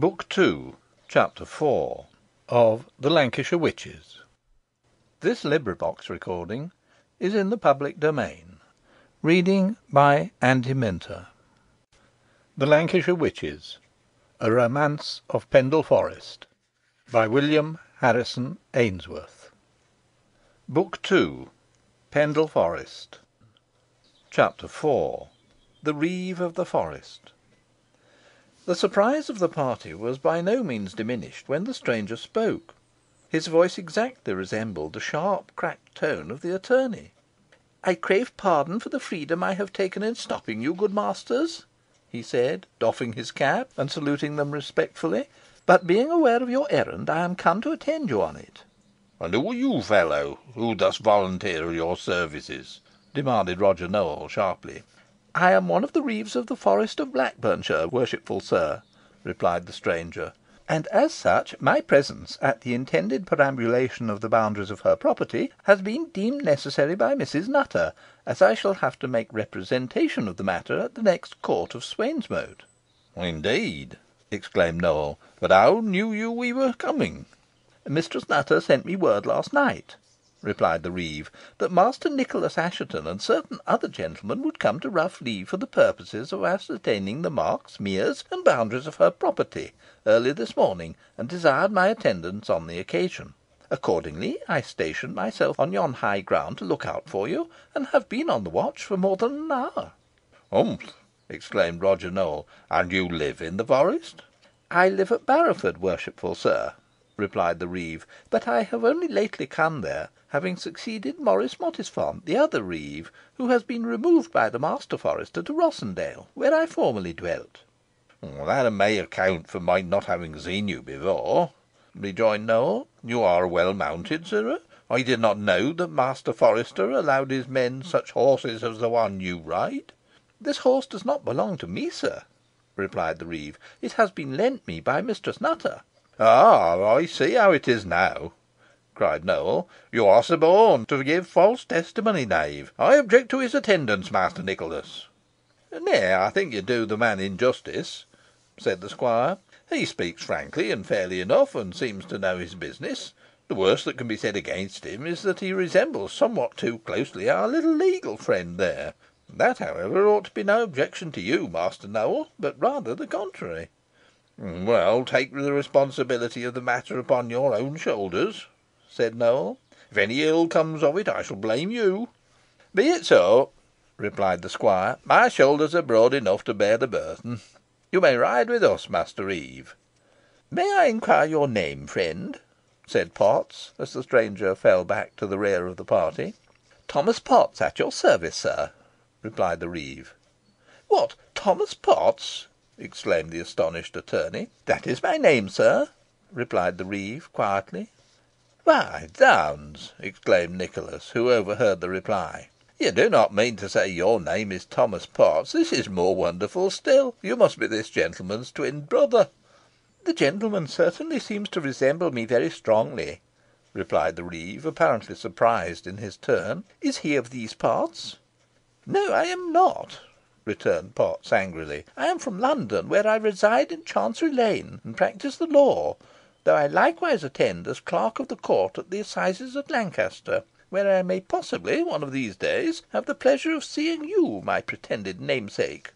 Book 2, Chapter 4 of the Lancashire Witches. This recording is in the public domain. Reading by Andy Minter. The Lancashire Witches, a Romance of Pendle Forest, by William Harrison Ainsworth. Book 2, Pendle Forest. Chapter 4 The Reeve of the Forest. The surprise of the party was by no means diminished when the stranger spoke. His voice exactly resembled the sharp, cracked tone of the attorney. "I crave pardon for the freedom I have taken in stopping you, good masters," he said, doffing his cap and saluting them respectfully; "but being aware of your errand, I am come to attend you on it." "And who are you, fellow, who thus volunteer your services?" demanded Roger Nowell, sharply. "I am one of the Reeves of the Forest of Blackburnshire, worshipful sir," replied the stranger, "and as such my presence at the intended perambulation of the boundaries of her property has been deemed necessary by Mrs. Nutter, as I shall have to make representation of the matter at the next court of Swainmote." "Indeed!" exclaimed Nowell. "But how knew you we were coming?" "Mistress Nutter sent me word last night," replied the Reeve, "that Master Nicholas Assheton and certain other gentlemen would come to Rough Lee for the purpose of ascertaining the marks, meres, and boundaries of her property, early this morning, and desired my attendance on the occasion. Accordingly, I stationed myself on yon high ground to look out for you, and have been on the watch for more than an hour." "Humph!" exclaimed Roger Nowell. "And you live in the forest?" "I live at Barrowford, worshipful sir," replied the Reeve, "but I have only lately come there, having succeeded Maurice Mottisfont, the other Reeve, who has been removed by the master forester to Rossendale, where I formerly dwelt." "That may account for my not having seen you before," rejoined Nowell. "You are well mounted, sirrah. I did not know that Master Forester allowed his men such horses as the one you ride." "This horse does not belong to me, sir," replied the Reeve. "It has been lent me by Mistress Nutter." "Ah, I see how it is now," cried Nowell. "You are suborned to give false testimony, knave. I object to his attendance, Master Nicholas." "Nay, I think you do the man injustice," said the squire. "He speaks frankly and fairly enough, and seems to know his business. The worst that can be said against him is that he resembles somewhat too closely our little legal friend there. That, however, ought to be no objection to you, Master Nowell, but rather the contrary." "Well, take the responsibility of the matter upon your own shoulders," said Nowell. "If any ill comes of it, I shall blame you." "Be it so," replied the squire. "My shoulders are broad enough to bear the burthen. You may ride with us, Master Reeve." "May I inquire your name, friend?" said Potts, as the stranger fell back to the rear of the party. "Thomas Potts, at your service, sir," replied the Reeve. "What, Thomas Potts!" exclaimed the astonished attorney. "That is my name, sir," replied the Reeve, quietly. "Why, zounds!" exclaimed Nicholas, who overheard the reply. "You do not mean to say your name is Thomas Potts? This is more wonderful still. You must be this gentleman's twin brother." "The gentleman certainly seems to resemble me very strongly," replied the Reeve, apparently surprised in his turn. "Is he of these parts?" "No, I am not," returned Potts, angrily. "I am from London, where I reside in Chancery Lane, and practise the law, though I likewise attend as clerk of the court at the assizes at Lancaster, where I may possibly, one of these days, have the pleasure of seeing you, my pretended namesake."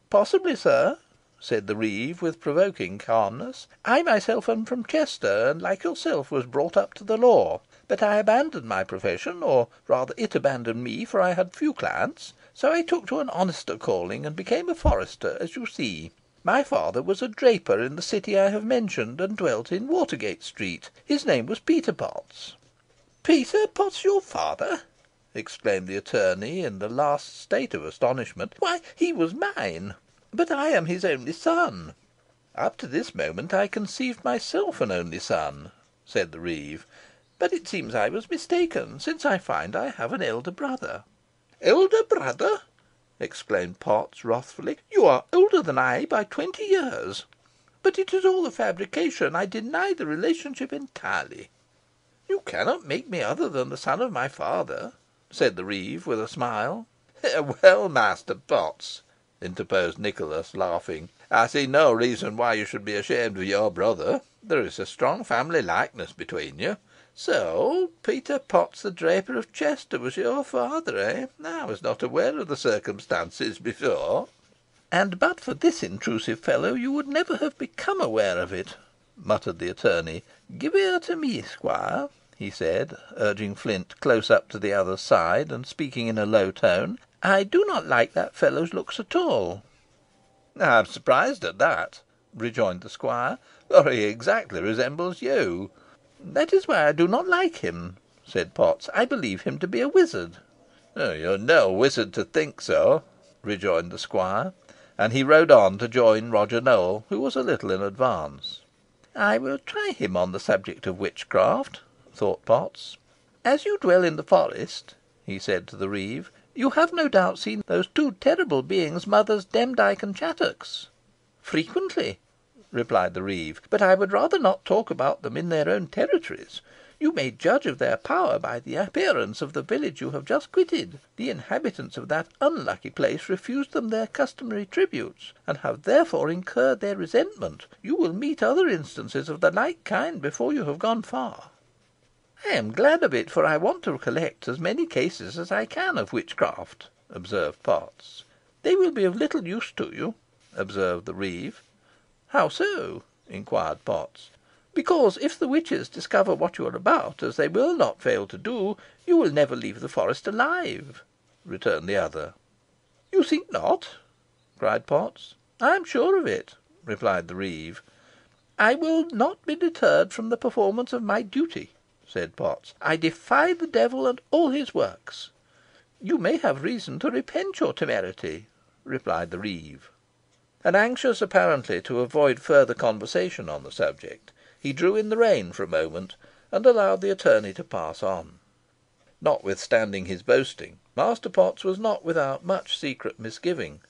"Possibly, sir," said the Reeve, with provoking calmness. "I myself am from Chester, and, like yourself, was brought up to the law; but I abandoned my profession, or rather it abandoned me, for I had few clients, so I took to an honester calling, and became a forester, as you see. My father was a draper in the city I have mentioned, and dwelt in Watergate Street. His name was Peter Potts." "Peter Potts your father!" exclaimed the attorney, in the last state of astonishment. "Why, he was mine. But I am his only son." "Up to this moment I conceived myself an only son," said the Reeve; "but it seems I was mistaken, since I find I have an elder brother." "Elder brother!" exclaimed Potts, wrathfully. "You are older than I by 20 years. But it is all a fabrication. I deny the relationship entirely." "You cannot make me other than the son of my father," said the Reeve, with a smile. "Well, Master Potts," interposed Nicholas, laughing, I see no reason why you should be ashamed of your brother. There is a strong family likeness between you. So Peter Potts, the draper of Chester, was your father, eh? I was not aware of the circumstances before." "And but for this intrusive fellow, you would never have become aware of it," muttered the attorney. "Give ear to me, squire," he said, urging Flint close up to the other's side, and speaking in a low tone. "I do not like that fellow's looks at all." "I am surprised at that," rejoined the squire, "for he exactly resembles you." "That is why I do not like him," said Potts. "I believe him to be a wizard." "You are no wizard to think so," rejoined the squire, and he rode on to join Roger Nowell, who was a little in advance. "I will try him on the subject of witchcraft," thought Potts. "As you dwell in the forest," he said to the reeve, "you have no doubt seen those two terrible beings, Mothers Demdike and Chattox." "Frequently," replied the reeve; "but I would rather not talk about them in their own territories. You may judge of their power by the appearance of the village you have just quitted. The inhabitants of that unlucky place refused them their customary tributes, and have therefore incurred their resentment. You will meet other instances of the like kind before you have gone far." "I am glad of it, for I want to collect as many cases as I can of witchcraft," observed Potts. "They will be of little use to you," observed the reeve. "How so?" inquired Potts. "Because, if the witches discover what you are about, as they will not fail to do, you will never leave the forest alive," returned the other. "You think not?" cried Potts. "I am sure of it," replied the reeve. "I will not be deterred from the performance of my duty," said Potts. "I defy the devil and all his works." "You may have reason to repent your temerity," replied the reeve. And anxious apparently to avoid further conversation on the subject, he drew in the rein for a moment, and allowed the attorney to pass on. Notwithstanding his boasting, Master Potts was not without much secret misgiving,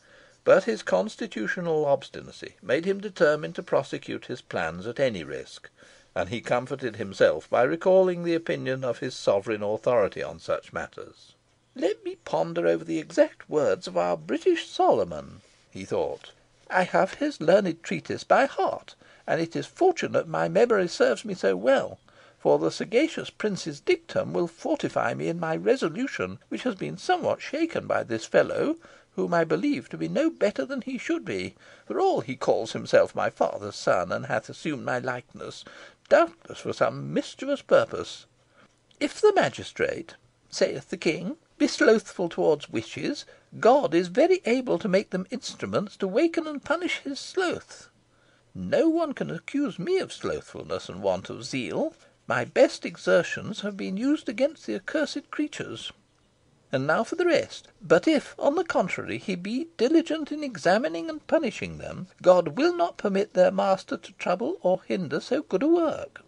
but his constitutional obstinacy made him determined to prosecute his plans at any risk, and he comforted himself by recalling the opinion of his sovereign authority on such matters. "Let me ponder over the exact words of our British Solomon," he thought. "I have his learned treatise by heart, and it is fortunate my memory serves me so well, for the sagacious prince's dictum will fortify me in my resolution, which has been somewhat shaken by this fellow, whom I believe to be no better than he should be. For all he calls himself my father's son, and hath assumed my likeness, doubtless for some mischievous purpose. If the magistrate, saith the king, be slothful towards witches, God is very able to make them instruments to waken and punish his sloth. No one can accuse me of slothfulness and want of zeal. My best exertions have been used against the accursed creatures. And now for the rest. But if, on the contrary, he be diligent in examining and punishing them, God will not permit their master to trouble or hinder so good a work.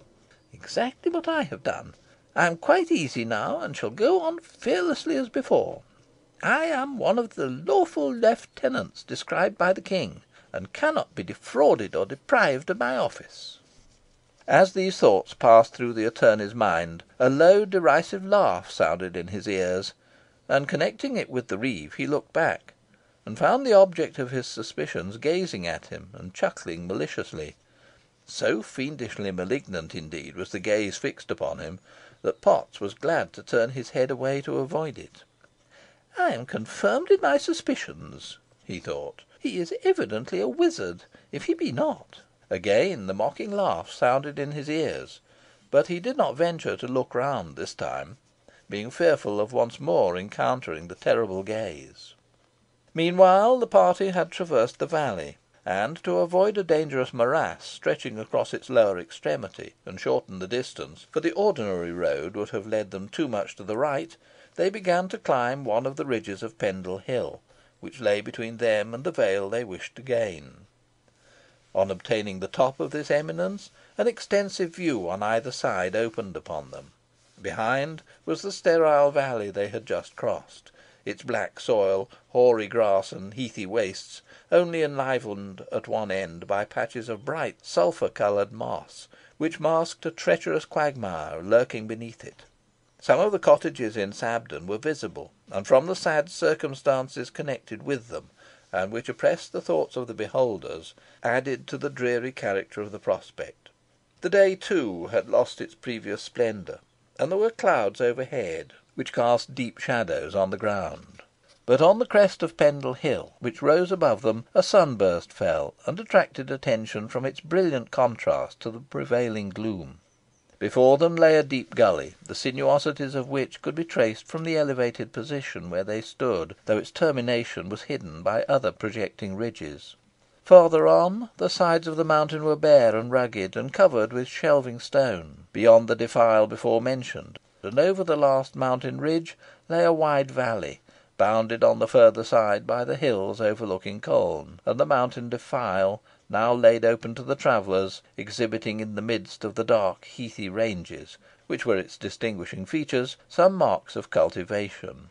Exactly what I have done. I am quite easy now, and shall go on fearlessly as before. I am one of the lawful lieutenants described by the king, and cannot be defrauded or deprived of my office." As these thoughts passed through the attorney's mind, a low derisive laugh sounded in his ears, and connecting it with the reeve, he looked back, and found the object of his suspicions gazing at him, and chuckling maliciously. So fiendishly malignant, indeed, was the gaze fixed upon him, that Potts was glad to turn his head away to avoid it. "I am confirmed in my suspicions," he thought. "He is evidently a wizard, if he be not." Again the mocking laugh sounded in his ears, but he did not venture to look round this time, being fearful of once more encountering the terrible gaze. Meanwhile the party had traversed the valley, and, to avoid a dangerous morass stretching across its lower extremity, and shorten the distance, for the ordinary road would have led them too much to the right, they began to climb one of the ridges of Pendle Hill, which lay between them and the vale they wished to gain. On obtaining the top of this eminence, an extensive view on either side opened upon them. Behind was the sterile valley they had just crossed, its black soil, hoary grass, and heathy wastes, only enlivened at one end by patches of bright sulphur coloured moss, which masked a treacherous quagmire lurking beneath it. Some of the cottages in Sabden were visible, and from the sad circumstances connected with them, and which oppressed the thoughts of the beholders, added to the dreary character of the prospect. The day, too, had lost its previous splendour, and there were clouds overhead, which cast deep shadows on the ground. But on the crest of Pendle Hill, which rose above them, a sunburst fell, and attracted attention from its brilliant contrast to the prevailing gloom. Before them lay a deep gully, the sinuosities of which could be traced from the elevated position where they stood, though its termination was hidden by other projecting ridges. Farther on, the sides of the mountain were bare and rugged, and covered with shelving stone, beyond the defile before mentioned, and over the last mountain ridge lay a wide valley, bounded on the further side by the hills overlooking Colne, and the mountain defile, now laid open to the travellers, exhibiting in the midst of the dark heathy ranges, which were its distinguishing features, some marks of cultivation.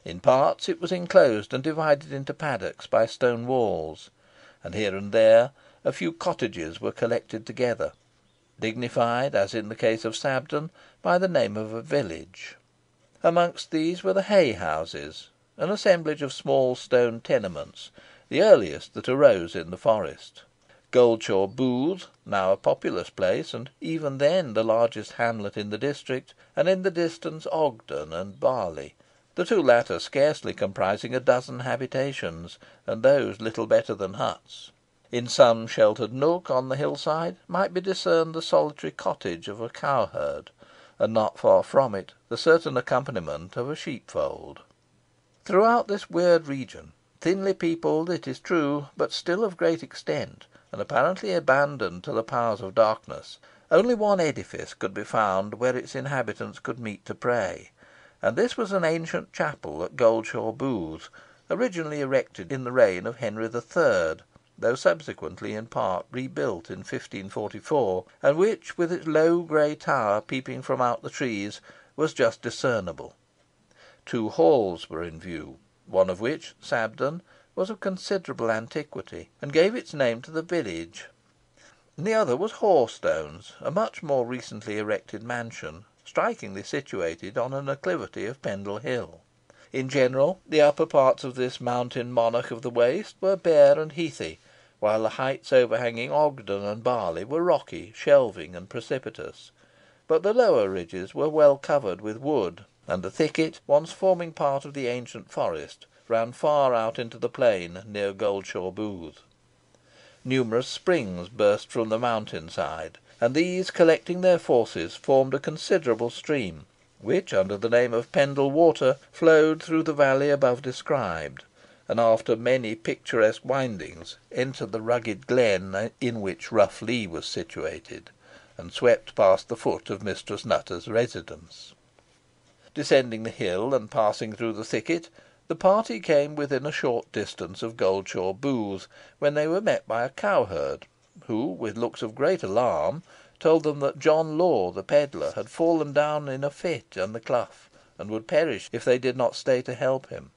In parts it was enclosed and divided into paddocks by stone walls, and here and there a few cottages were collected together, dignified, as in the case of Sabden, by the name of a village. Amongst these were the hay houses, an assemblage of small stone tenements, the earliest that arose in the forest. Goldshaw Booth, now a populous place, and even then the largest hamlet in the district, and in the distance Ogden and Barley, the two latter scarcely comprising a dozen habitations, and those little better than huts. In some sheltered nook on the hillside might be discerned the solitary cottage of a cowherd, and not far from it the certain accompaniment of a sheepfold. Throughout this weird region, thinly peopled it is true, but still of great extent, and apparently abandoned to the powers of darkness, only one edifice could be found where its inhabitants could meet to pray, and this was an ancient chapel at Goldshaw Booth, originally erected in the reign of Henry III., though subsequently in part rebuilt in 1544, and which, with its low grey tower peeping from out the trees, was just discernible. Two halls were in view, one of which, Sabden, was of considerable antiquity, and gave its name to the village. The other was Hoarstones, a much more recently erected mansion, strikingly situated on an acclivity of Pendle Hill. In general, the upper parts of this mountain monarch of the waste were bare and heathy, while the heights overhanging Ogden and Barley were rocky, shelving, and precipitous, but the lower ridges were well covered with wood, and the thicket, once forming part of the ancient forest, ran far out into the plain near Goldshaw Booth. Numerous springs burst from the mountain side, and these, collecting their forces, formed a considerable stream, which, under the name of Pendle Water, flowed through the valley above described, and after many picturesque windings entered the rugged glen in which Rough Lee was situated, and swept past the foot of Mistress Nutter's residence. Descending the hill, and passing through the thicket, the party came within a short distance of Goldshaw Booth, when they were met by a cowherd, who, with looks of great alarm, told them that John Law, the pedlar, had fallen down in a fit in the clough, and would perish if they did not stay to help him.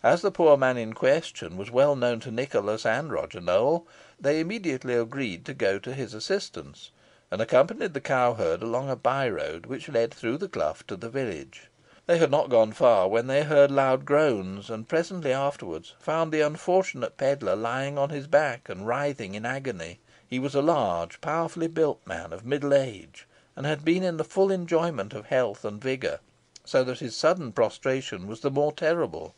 As the poor man in question was well known to Nicholas and Roger Nowell, they immediately agreed to go to his assistance, and accompanied the cowherd along a by road which led through the clough to the village. They had not gone far when they heard loud groans, and presently afterwards found the unfortunate pedlar lying on his back and writhing in agony. He was a large, powerfully built man of middle age, and had been in the full enjoyment of health and vigour, so that his sudden prostration was the more terrible.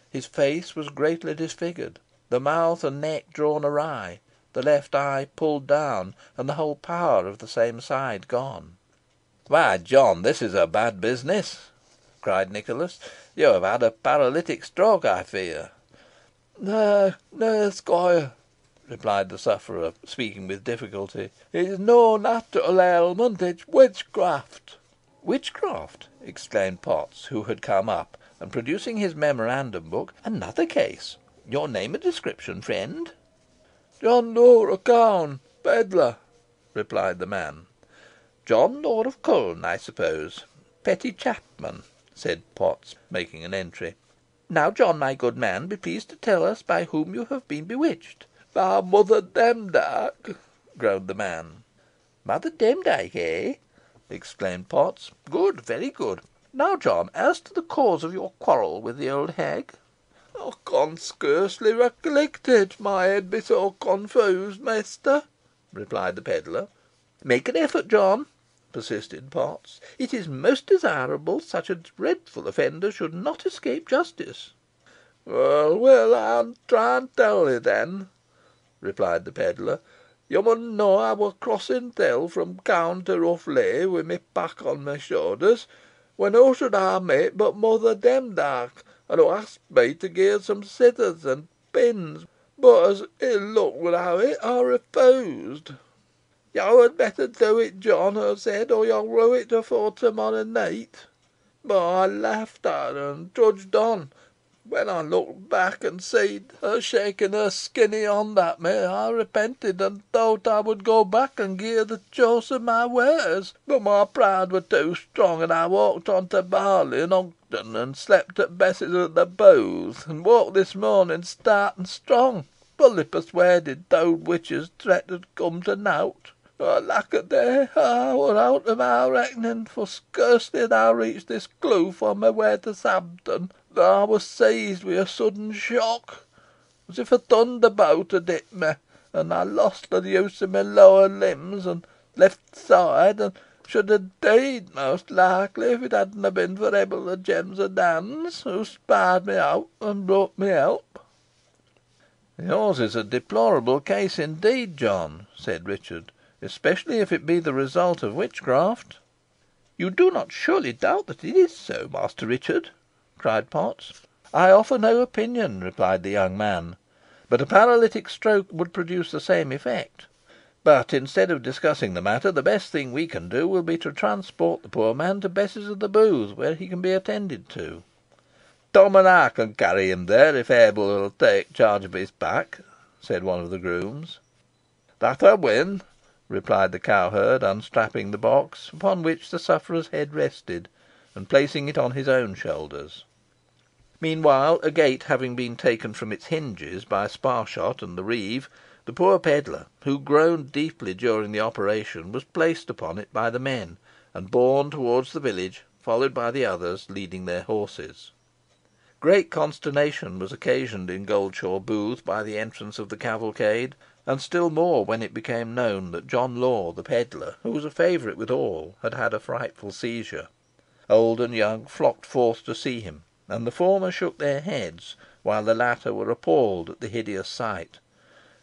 His face was greatly disfigured, the mouth and neck drawn awry, the left eye pulled down, and the whole power of the same side gone. "Why, John, this is a bad business," cried Nicholas. "You have had a paralytic stroke, I fear." "Nah, squire," replied the sufferer, speaking with difficulty. "It's no nat'ral ailment, it's witchcraft." "Witchcraft!" exclaimed Potts, who had come up, and producing his memorandum book. "Another case. Your name and description, friend?" "John Law of Colne, pedlar," replied the man. "John Law of Colne, I suppose. Petty chapman," said Potts, making an entry. "Now, John, my good man, be pleased to tell us by whom you have been bewitched." "By Mother Demdike," groaned the man. "Mother Demdike, eh?" exclaimed Potts. "Good, very good. Now, John, as to the cause of your quarrel with the old hag." "I con scarcely recollect it, my head be so confused, mester," replied the pedlar. "Make an effort, John," persisted Potts. "It is most desirable such a dreadful offender should not escape justice." "Weel, weel, ey'n try an tell ye, then," replied the pedlar. "Yo mun knoa ey wur crossin' t' hill fro' Cown to Rough Lee, wi' my pack on my shoulders, when who should ey meet but Mother Demdike, and hoo asked me to gi' her some scissors and pins, boh, as ill luck would ha' it, ey refused. 'Yo had better do it, John,' hoo said, 'or yo'll rue it afore to morrow neet.' Boh ey laughed at her, and trudged on. When ey looked back, and seed her shaking her skinny hond at me, ey repented, and thowt ey would go back and gi' her the choice o' my wares. Boh my pride wur too strong, and ey walked on to Barley and Ogden, and slept at Bess's at the Booth, and woke this morning stout and strong, fully persuaded th' owd witch's threat had come to nowt. Alack a day! ey wur out o' my reckoning, for scarcely had ey reached this kloof on my way to Sabden, that ey wur seized wi' a sudden shock, as if a thunderbolt had hit me, and ey lost the use o' my lower limbs and left side, and should ha' deed, most likely, if it hadna been for Ebil o' Gems o' Dance, who spied me out and brought me help." "Yours is a deplorable case indeed, John," said Richard, "especially if it be the result of witchcraft." "You do not surely doubt that it is so, Master Richard?" cried Potts. "I offer no opinion," replied the young man, "but a paralytic stroke would produce the same effect. But, instead of discussing the matter, the best thing we can do will be to transport the poor man to Bess's of the Booth, where he can be attended to." "Tom and I can carry him there, if Ebil will take charge of his pack," said one of the grooms. "That I win," replied the cowherd, unstrapping the box, upon which the sufferer's head rested, and placing it on his own shoulders. Meanwhile, a gate having been taken from its hinges by Sparshot and the Reeve, the poor pedlar, who groaned deeply during the operation, was placed upon it by the men, and borne towards the village, followed by the others leading their horses. Great consternation was occasioned in Goldshaw Booth by the entrance of the cavalcade, and still more when it became known that John Law, the pedlar, who was a favourite with all, had had a frightful seizure. Old and young flocked forth to see him, and the former shook their heads, while the latter were appalled at the hideous sight.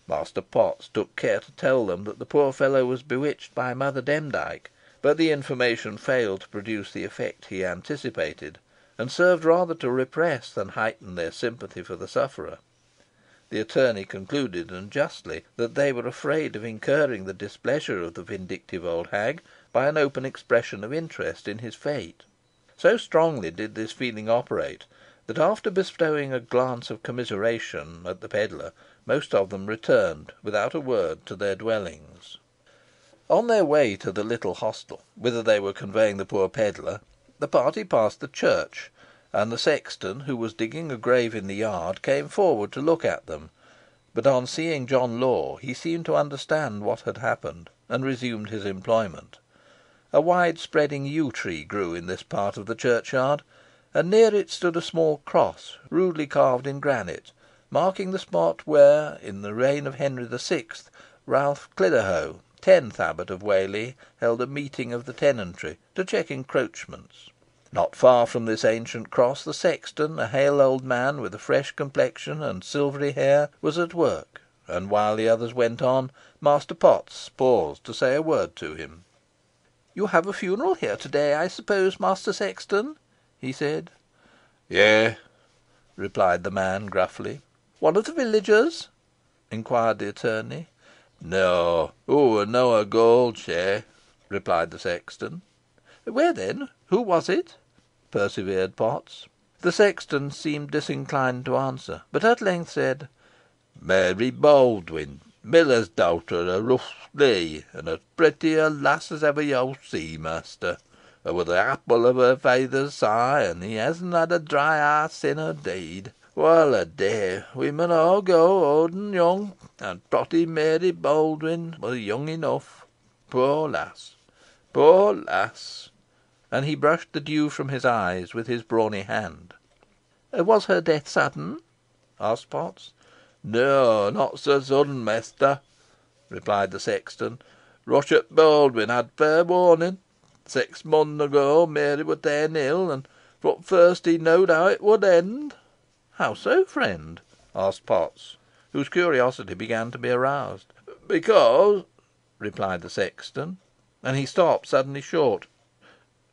Master Potts took care to tell them that the poor fellow was bewitched by Mother Demdike, but the information failed to produce the effect he anticipated, and served rather to repress than heighten their sympathy for the sufferer. The attorney concluded, and justly, that they were afraid of incurring the displeasure of the vindictive old hag by an open expression of interest in his fate. So strongly did this feeling operate, that after bestowing a glance of commiseration at the pedlar, most of them returned, without a word, to their dwellings. On their way to the little hostel, whither they were conveying the poor pedlar, the party passed the church, and the sexton, who was digging a grave in the yard, came forward to look at them, but on seeing John Law, he seemed to understand what had happened, and resumed his employment. A wide spreading yew tree grew in this part of the churchyard, and near it stood a small cross, rudely carved in granite, marking the spot where, in the reign of Henry VI., Ralph Cliderhow, 10th Abbot of Whalley, held a meeting of the tenantry to check encroachments. Not far from this ancient cross, the sexton, a hale old man with a fresh complexion and silvery hair, was at work, and while the others went on, Master Potts paused to say a word to him. "You have a funeral here to day, I suppose, Master Sexton?" he said. "Yeigh," replied the man, gruffly. "One of the villagers?" inquired the attorney. "No, hoo wur no o' Goldshey," replied the sexton. "Where then? Who was it?" persevered Potts. The sexton seemed disinclined to answer, but at length said, "Mary Baldwyn, miller's dowter o' Rough Lee, and as pretty a lass as ever yo see, master. Her wur the apple o' her feyther's eye, and he hasna had a dry eye sin her deed. Well a day! We mun aw go, owd and young, and protty Mary Baldwyn wur young enough. Poor lass! Poor lass!" and he brushed the dew from his eyes with his brawny hand. "Was her death sudden?" asked Potts. "No, not so sudden, mester," replied the sexton. "Rushot Baldwyn had fair warning. 6 months ago Mary were ta'en ill, and fro' t' first he knowed how it would end." "How so, friend?" asked Potts, whose curiosity began to be aroused. "Because," replied the sexton, and he stopped suddenly short.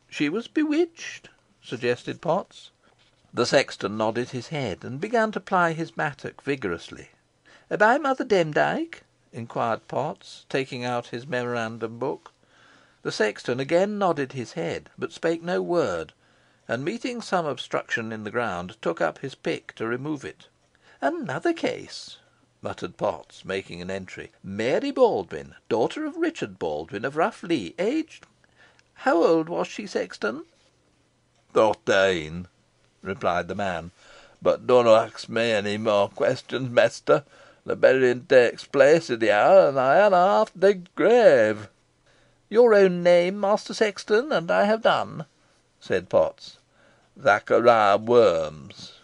"She was bewitched," suggested Potts. The sexton nodded his head, and began to ply his mattock vigorously. "By Mother Demdike?" inquired Potts, taking out his memorandum book. The sexton again nodded his head, but spake no word, and, meeting some obstruction in the ground, took up his pick to remove it. "Another case," muttered Potts, making an entry. "Mary Baldwyn, daughter of Richard Baldwyn of Rough Lee, aged how old was she, sexton?" "14," replied the man. "But dunna ax me any more questions, mester. The berrin takes place i' the hour, and ey hanna half digged t' grave." "Your own name, Master Sexton, and I have done," said Potts. "Zachariah Worms,"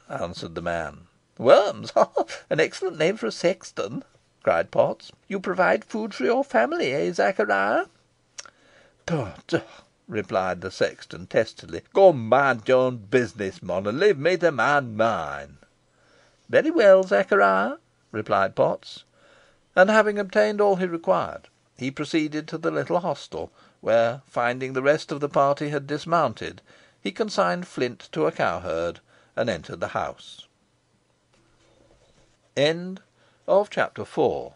answered the man. "Worms! An excellent name for a sexton," cried Potts. "You provide food for your family, eh, Zachariah?" "Tut!" replied the sexton, testily. "Go mind your own business, mon, and leave me to mind mine." "Very well, Zachariah," replied Potts; and, having obtained all he required, he proceeded to the little hostel, where, finding the rest of the party had dismounted, he consigned Flint to a cowherd, and entered the house. CHAPTER 5.